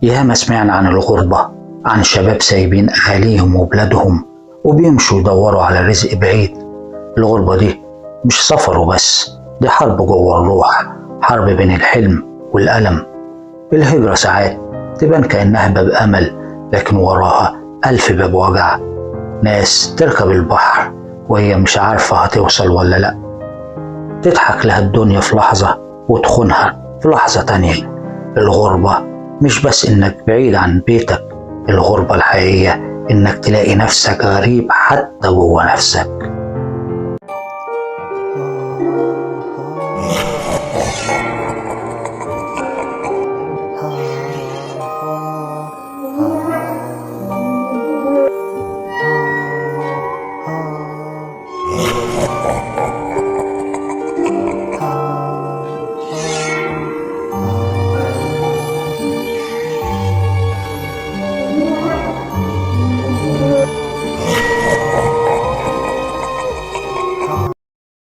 ياما سمعنا عن الغربة، عن شباب سايبين أهاليهم وبلادهم وبيمشوا يدوروا على رزق بعيد. الغربة دي مش سفر وبس، دي حرب جوه الروح، حرب بين الحلم والألم. الهجرة ساعات تبان كأنها باب أمل، لكن وراها ألف باب وجع. ناس تركب البحر وهي مش عارفة هتوصل ولا لأ، تضحك لها الدنيا في لحظة وتخونها في لحظة تانية. الغربة مش بس إنك بعيد عن بيتك، الغربة الحقيقية إنك تلاقي نفسك غريب حتى جوه نفسك.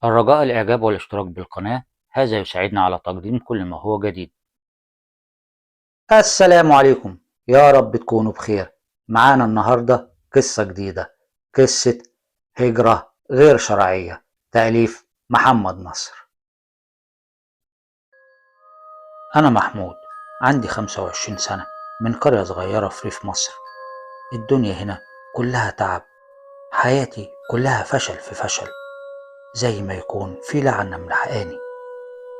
الرجاء الإعجاب والاشتراك بالقناة، هذا يساعدنا على تقديم كل ما هو جديد. السلام عليكم، يا رب تكونوا بخير. معانا النهاردة قصة جديدة، قصة هجرة غير شرعية، تأليف محمد نصر. أنا محمود، عندي 25 سنة، من قرية صغيرة في ريف مصر. الدنيا هنا كلها تعب، حياتي كلها فشل في فشل، زي ما يكون في لعنة ملحقاني.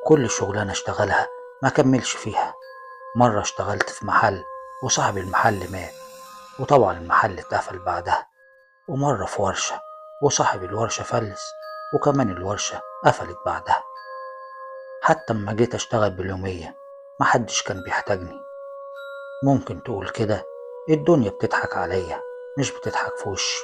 كل شغلانة اشتغلها ما كملش فيها. مرة اشتغلت في محل وصاحب المحل مات، وطبعا المحل اتقفل بعدها. ومرة في ورشة وصاحب الورشة فلس، وكمان الورشة قفلت بعدها. حتى اما جيت اشتغل باليومية محدش كان بيحتاجني. ممكن تقول كده الدنيا بتضحك عليا، مش بتضحك في وشي.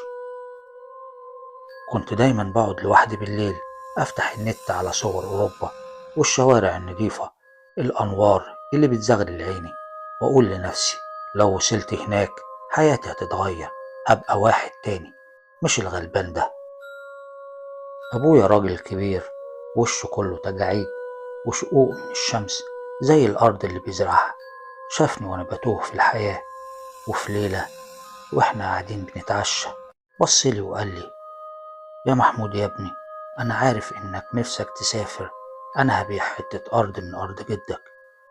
كنت دايما بقعد لوحدي بالليل، افتح النت على صور اوروبا والشوارع النظيفة، الانوار اللي بتزغلل عيني، واقول لنفسي لو وصلت هناك حياتي هتتغير، هبقى واحد تاني، مش الغلبان ده. ابويا راجل كبير، وشه كله تجاعيد وشقوق من الشمس زي الارض اللي بيزرعها. شافني وانا بتوه في الحياة، وفي ليلة واحنا قاعدين بنتعشى بصلي وقال لي: يا محمود يا ابني، أنا عارف إنك نفسك تسافر. أنا هبيع حتة أرض من أرض جدك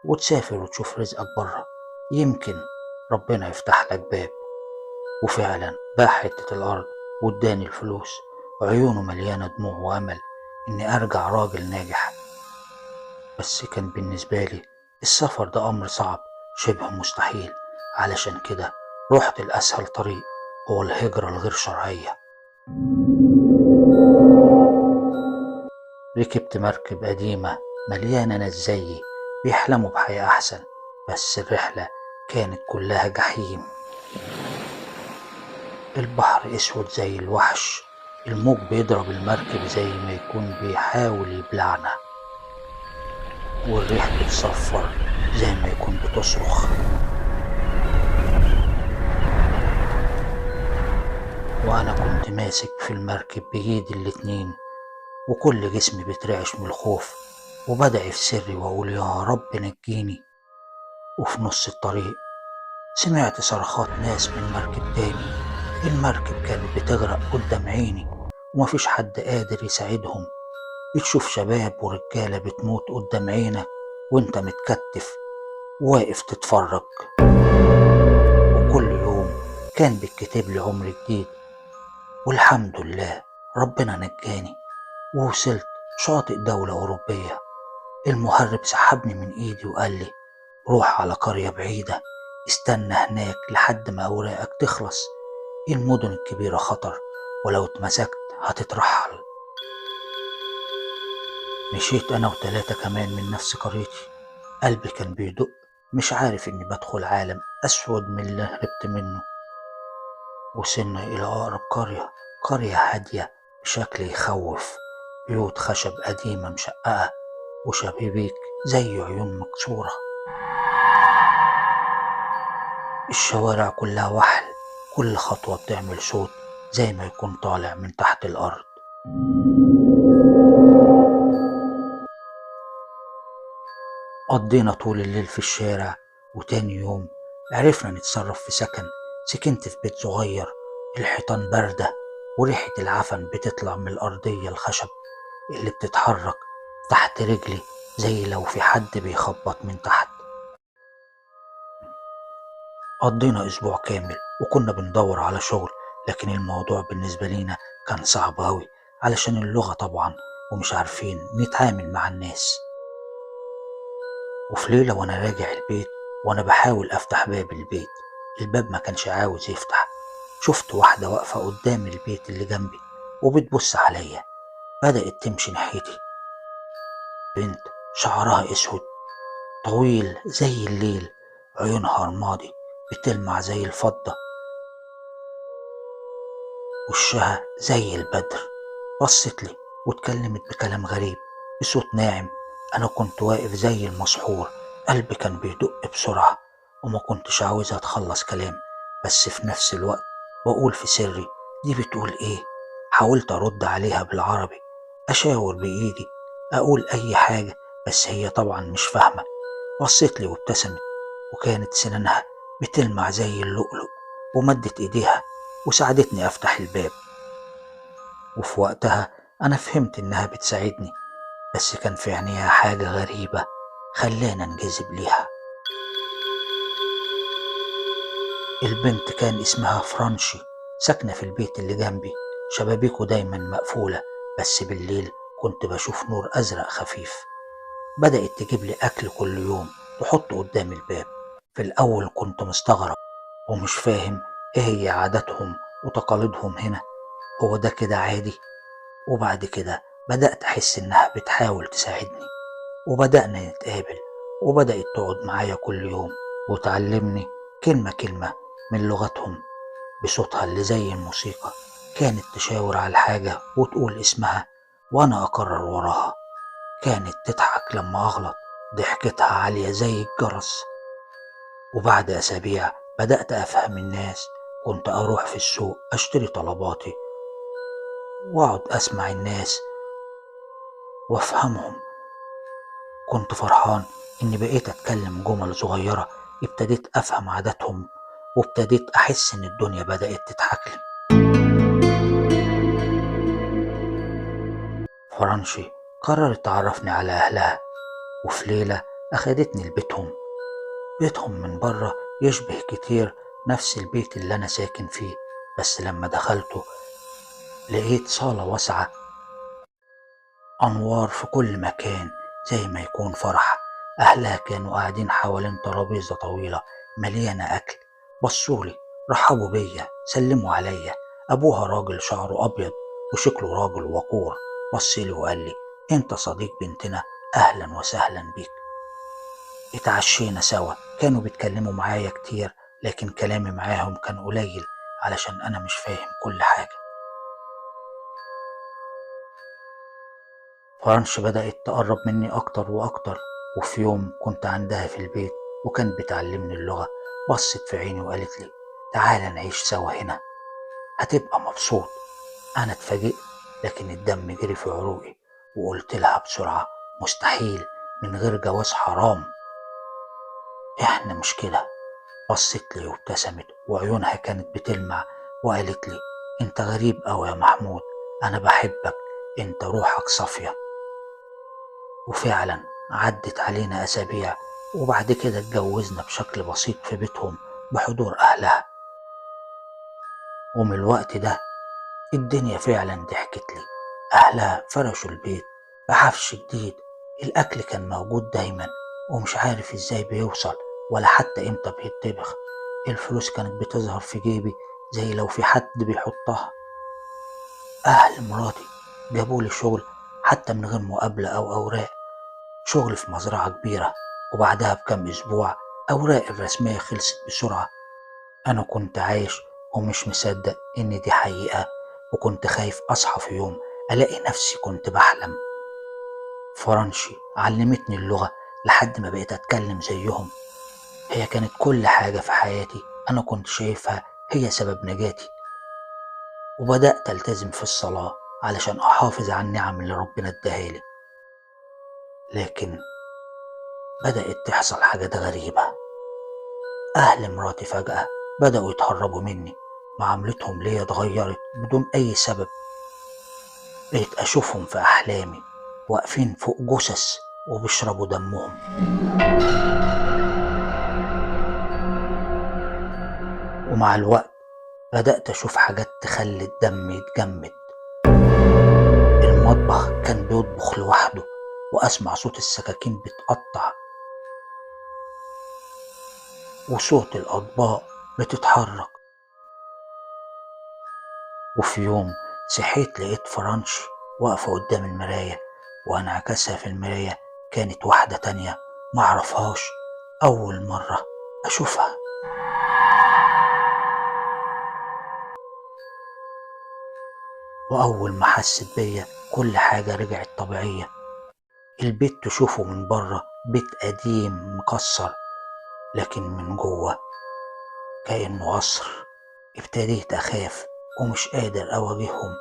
وتسافر وتشوف رزقك برا، يمكن ربنا يفتح لك باب. وفعلا باع حتة الأرض واداني الفلوس، وعيونه مليانة دموع وأمل إني أرجع راجل ناجح. بس كان بالنسبة لي السفر ده أمر صعب، شبه مستحيل. علشان كده رحت الأسهل طريق، هو الهجرة الغير شرعية. ركبت مركب قديمة مليانة ناس زيي بيحلموا بحياة أحسن، بس الرحلة كانت كلها جحيم. البحر أسود زي الوحش، الموج بيضرب المركب زي ما يكون بيحاول يبلعنا، والريح بتصفر زي ما يكون بتصرخ. وأنا كنت ماسك في المركب بإيدي الاتنين، وكل جسمي بيترعش من الخوف، وبدعي في سري وأقول يا رب نجيني. وفي نص الطريق سمعت صرخات ناس من مركب تاني. المركب كانت بتغرق قدام عيني، ومفيش حد قادر يساعدهم. بتشوف شباب ورجالة بتموت قدام عينك وانت متكتف واقف تتفرج. وكل يوم كان بيتكتب لي عمر جديد، والحمد لله ربنا نجاني ووصلت شاطئ دولة أوروبية. المهرب سحبني من إيدي وقال لي: روح على قرية بعيدة، استنى هناك لحد ما أوراقك تخلص، المدن الكبيرة خطر، ولو اتمسكت هتترحل. مشيت أنا وتلاتة كمان من نفس قريتي، قلبي كان بيدق، مش عارف إني بدخل عالم أسود من اللي هربت منه. وصلنا إلى أقرب قرية، قرية هادية بشكل يخوف، بيوت خشب قديمة مشققة وشبابيك زي عيون مكسورة. الشوارع كلها وحل، كل خطوة بتعمل صوت زي ما يكون طالع من تحت الأرض. قضينا طول الليل في الشارع، وتاني يوم عرفنا نتصرف في سكن. سكنت في بيت صغير، الحيطان باردة وريحة العفن بتطلع من الأرضية الخشب اللي بتتحرك تحت رجلي زي لو في حد بيخبط من تحت. قضينا أسبوع كامل وكنا بندور على شغل، لكن الموضوع بالنسبة لينا كان صعب أوي علشان اللغة طبعا، ومش عارفين نتعامل مع الناس. وفي ليلة وأنا راجع البيت وأنا بحاول أفتح باب البيت، الباب ما كانش عاوز يفتح. شفت واحدة واقفة قدام البيت اللي جنبي وبتبص عليا. بدأت تمشي ناحيتي، بنت شعرها أسود طويل زي الليل، عيونها رمادي بتلمع زي الفضة، وشها زي البدر. بصت لي واتكلمت بكلام غريب بصوت ناعم. أنا كنت واقف زي المسحور، قلبي كان بيدق بسرعة وما كنتش عاوز أتخلص كلام، بس في نفس الوقت بقول في سري دي بتقول إيه. حاولت أرد عليها بالعربي، أشاور بإيدي، أقول أي حاجة، بس هي طبعا مش فاهمة. بصت لي وابتسمت، وكانت سنانها بتلمع زي اللؤلؤ، ومدت إيديها وساعدتني أفتح الباب. وفي وقتها أنا فهمت إنها بتساعدني، بس كان في عينيها حاجة غريبة خلانا نجذب ليها. البنت كان اسمها فرانشي، ساكنة في البيت اللي جنبي، شبابيكه دايما مقفولة، بس بالليل كنت بشوف نور أزرق خفيف. بدأت تجيب لي أكل كل يوم تحطه قدام الباب. في الأول كنت مستغرب ومش فاهم إيه هي عاداتهم وتقاليدهم هنا، هو ده كده عادي؟ وبعد كده بدأت أحس إنها بتحاول تساعدني، وبدأنا نتقابل، وبدأت تقعد معايا كل يوم وتعلمني كلمة كلمة من لغتهم بصوتها اللي زي الموسيقى. كانت تشاور على الحاجة وتقول اسمها وأنا أكرر وراها. كانت تضحك لما أغلط، ضحكتها عالية زي الجرس. وبعد أسابيع بدأت أفهم الناس. كنت أروح في السوق أشتري طلباتي وأقعد أسمع الناس وأفهمهم. كنت فرحان إني بقيت أتكلم جمل صغيرة، ابتديت أفهم عاداتهم وابتديت أحس إن الدنيا بدأت تضحكلي. فرنشي قررت تعرفني على أهلها، وفي ليلة أخدتني لبيتهم. بيتهم من بره يشبه كتير نفس البيت اللي أنا ساكن فيه، بس لما دخلته لقيت صالة واسعة، أنوار في كل مكان زي ما يكون فرح. أهلها كانوا قاعدين حوالين ترابيزة طويلة مليانة أكل. بصولي، رحبوا بيا، سلموا عليا. أبوها راجل شعره أبيض وشكله راجل وقور، بصلي وقال لي أنت صديق بنتنا، أهلا وسهلا بيك. اتعشينا سوا، كانوا بيتكلموا معايا كتير لكن كلامي معاهم كان قليل علشان أنا مش فاهم كل حاجة. فرنش بدأت تقرب مني أكتر وأكتر، وفي يوم كنت عندها في البيت وكانت بتعلمني اللغة. بصت في عيني وقالت لي تعالى نعيش سوا هنا، هتبقى مبسوط. أنا اتفاجئت لكن الدم جري في عروقي، وقلت لها بسرعة مستحيل، من غير جواز حرام، إحنا مش كده. بصت لي وابتسمت وعيونها كانت بتلمع وقالت لي أنت غريب أوي يا محمود، أنا بحبك، أنت روحك صافية. وفعلا عدت علينا أسابيع وبعد كده اتجوزنا بشكل بسيط في بيتهم بحضور أهلها. ومن الوقت ده الدنيا فعلا ضحكت لي. أهلها فرشوا البيت بعفش جديد، الأكل كان موجود دايما ومش عارف إزاي بيوصل ولا حتى إمتى بيتطبخ. الفلوس كانت بتظهر في جيبي زي لو في حد بيحطها. أهل مراتي جابولي شغل حتى من غير مقابلة أو أوراق، شغل في مزرعة كبيرة، وبعدها بكم أسبوع أوراق الرسمية خلصت بسرعة. أنا كنت عايش ومش مصدق إن دي حقيقة، وكنت خايف أصحى في يوم ألاقي نفسي كنت بحلم. فرنشي علمتني اللغة لحد ما بقيت أتكلم زيهم. هي كانت كل حاجة في حياتي، أنا كنت شايفها هي سبب نجاتي. وبدأت ألتزم في الصلاة علشان أحافظ على النعم اللي ربنا اداهالي. لكن بدأت تحصل حاجات غريبة. أهل مراتي فجأة بدأوا يتهربوا مني، معاملتهم ليا اتغيرت بدون أي سبب. بقيت أشوفهم في أحلامي واقفين فوق جثث وبيشربوا دمهم. ومع الوقت بدأت أشوف حاجات تخلي الدم يتجمد. المطبخ كان بيطبخ لوحده وأسمع صوت السكاكين بتقطع وصوت الأطباق بتتحرك. وفي يوم صحيت لقيت فرنشي واقفة قدام المراية، وانعكاسها في المراية كانت واحدة تانية معرفهاش، أول مرة أشوفها. وأول ما حست بيا كل حاجة رجعت طبيعية. البيت تشوفه من بره بيت قديم مكسر، لكن من جوه كأنه قصر. ابتديت أخاف ومش قادر أواجههم.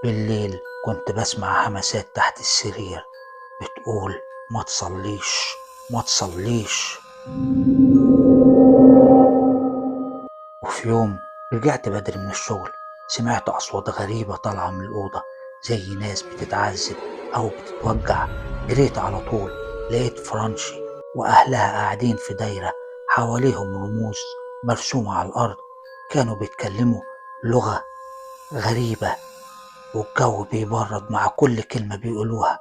بالليل كنت بسمع همسات تحت السرير بتقول ما تصليش، ما تصليش. وفي يوم رجعت بدري من الشغل، سمعت أصوات غريبة طالعة من الأوضة زي ناس بتتعذب أو بتتوجع. جريت على طول، لقيت فرنشي وأهلها قاعدين في دايرة، حواليهم رموز مرسومة على الأرض. كانوا بيتكلموا لغة غريبة والجو بيبرد مع كل كلمة بيقولوها.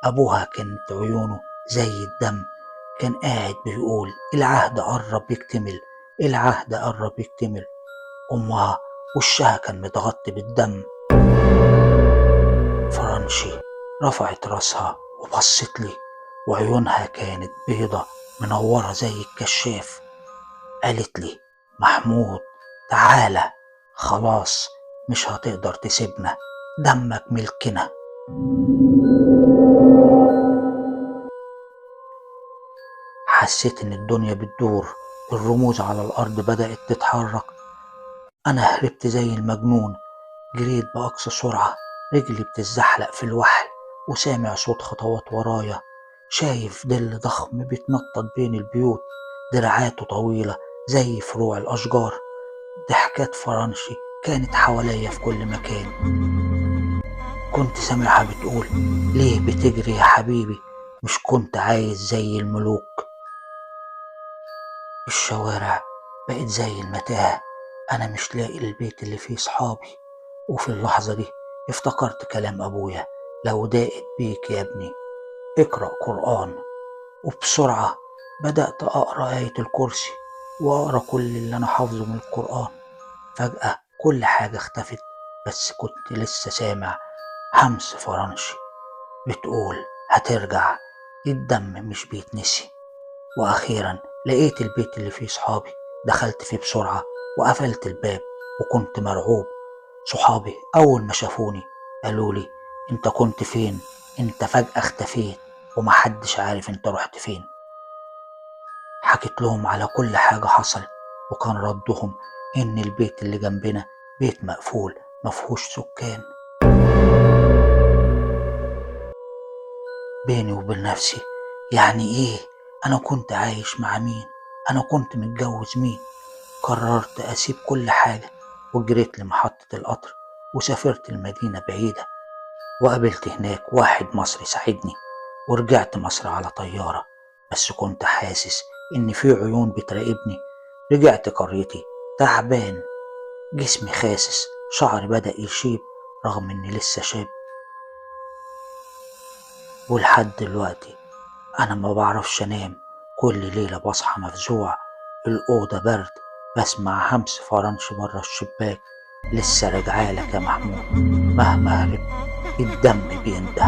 أبوها كانت عيونه زي الدم، كان قاعد بيقول العهد قرب يكتمل، العهد قرب يكتمل. أمها وشها كان متغطي بالدم. فرنشي رفعت راسها وبصت لي، وعيونها كانت بيضة منورة زي الكشاف. قالت لي محمود تعالى، خلاص مش هتقدر تسيبنا، دمك ملكنا. حسيت ان الدنيا بتدور، الرموز على الارض بدأت تتحرك. انا هربت زي المجنون، جريت بأقصى سرعة، رجلي بتتزحلق في الوحل وسامع صوت خطوات ورايا. شايف ظل ضخم بيتنطط بين البيوت، دراعاته طويلة زي فروع الأشجار. ضحكات فرنشي كانت حواليا في كل مكان. كنت سامعها بتقول ليه بتجري يا حبيبي، مش كنت عايز زي الملوك؟ الشوارع بقت زي المتاهة، أنا مش لاقي البيت اللي فيه صحابي. وفي اللحظة دي افتكرت كلام أبويا، لو ضاقت بيك يا ابني اقرأ قرآن. وبسرعة بدأت أقرأ آية الكرسي وأقرأ كل اللي أنا حافظه من القرآن. فجأة كل حاجة اختفت، بس كنت لسه سامع همس فرنشي بتقول هترجع، الدم مش بيتنسي. وأخيرا لقيت البيت اللي فيه صحابي، دخلت فيه بسرعة وقفلت الباب وكنت مرعوب. صحابي أول ما شافوني قالوا لي انت كنت فين؟ انت فجأة اختفيت ومحدش عارف انت رحت فين. حكيت لهم على كل حاجة حصلت، وكان ردهم ان البيت اللي جنبنا بيت مقفول مفهوش سكان. بيني وبين نفسي يعني ايه؟ انا كنت عايش مع مين؟ انا كنت متجوز مين؟ قررت اسيب كل حاجة وجريت لمحطة القطر وسافرت المدينة بعيدة، وقابلت هناك واحد مصري ساعدني، ورجعت مصر على طيارة. بس كنت حاسس إن في عيون بتراقبني. رجعت قريتي تعبان، جسمي خاسس، شعري بدأ يشيب رغم إني لسه شاب. ولحد دلوقتي أنا ما بعرفش أنام، كل ليلة بصحى مفزوع، الأوضة برد، بسمع همس فرنش بره الشباك. لسه راجعالك يا محمود، مهما هربت الدم بينده.